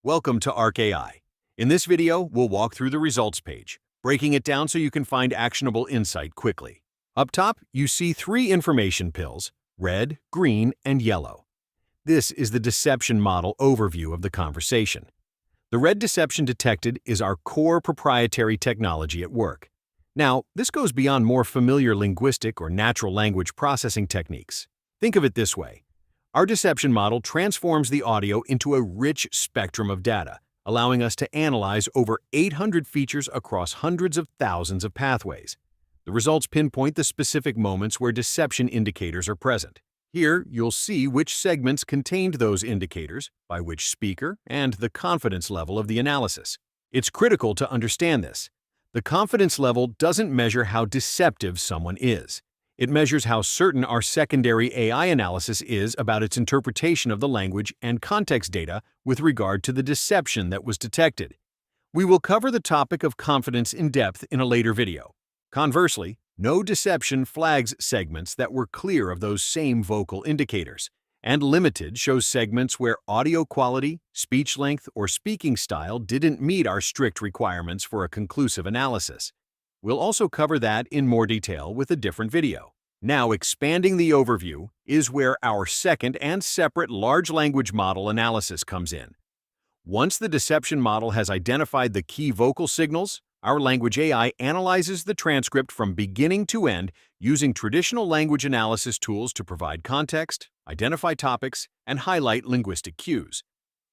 Welcome to Arche-AI. In this video, we'll walk through the results page, breaking it down so you can find actionable insight quickly. Up top, you see three information pills: red, green, and yellow. This is the deception model overview of the conversation. The red deception detected is our core proprietary technology at work. Now, this goes beyond more familiar linguistic or natural language processing techniques. Think of it this way. Our deception model transforms the audio into a rich spectrum of data, allowing us to analyze over 800 features across hundreds of thousands of pathways. The results pinpoint the specific moments where deception indicators are present. Here, you'll see which segments contained those indicators, by which speaker, and the confidence level of the analysis. It's critical to understand this. The confidence level doesn't measure how deceptive someone is. It measures how certain our secondary AI analysis is about its interpretation of the language and context data with regard to the deception that was detected. We will cover the topic of confidence in depth in a later video. Conversely, no deception flags segments that were clear of those same vocal indicators, and limited shows segments where audio quality, speech length, or speaking style didn't meet our strict requirements for a conclusive analysis. We'll also cover that in more detail with a different video. Now, expanding the overview is where our second and separate large language model analysis comes in. Once the deception model has identified the key vocal signals, our language AI analyzes the transcript from beginning to end using traditional language analysis tools to provide context, identify topics, and highlight linguistic cues.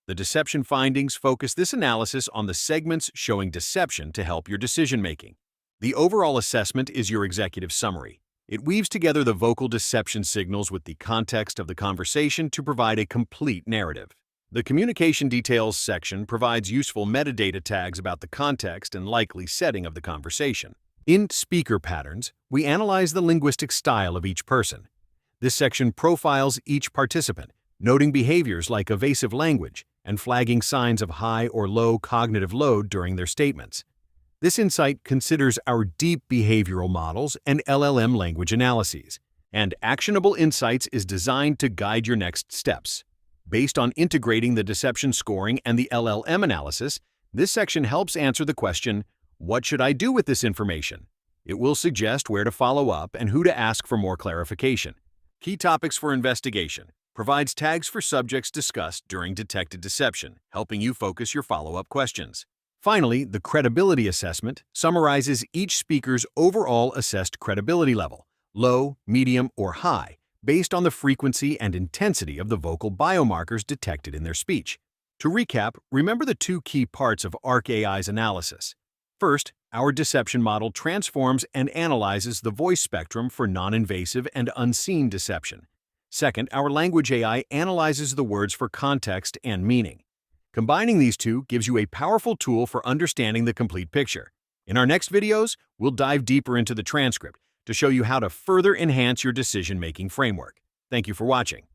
The deception findings focus this analysis on the segments showing deception to help your decision-making. The overall assessment is your executive summary. It weaves together the vocal deception signals with the context of the conversation to provide a complete narrative. The communication details section provides useful metadata tags about the context and likely setting of the conversation. In speaker patterns, we analyze the linguistic style of each person. This section profiles each participant, noting behaviors like evasive language and flagging signs of high or low cognitive load during their statements. This insight considers our deep behavioral models and LLM language analyses, and Actionable Insights is designed to guide your next steps. Based on integrating the deception scoring and the LLM analysis, this section helps answer the question, what should I do with this information? It will suggest where to follow up and who to ask for more clarification. Key topics for investigation provides tags for subjects discussed during detected deception, helping you focus your follow-up questions. Finally, the credibility assessment summarizes each speaker's overall assessed credibility level, low, medium, or high, based on the frequency and intensity of the vocal biomarkers detected in their speech. To recap, remember the two key parts of Arche-AI's analysis. First, our deception model transforms and analyzes the voice spectrum for non-invasive and unseen deception. Second, our language AI analyzes the words for context and meaning. Combining these two gives you a powerful tool for understanding the complete picture. In our next videos, we'll dive deeper into the transcript to show you how to further enhance your decision-making framework. Thank you for watching.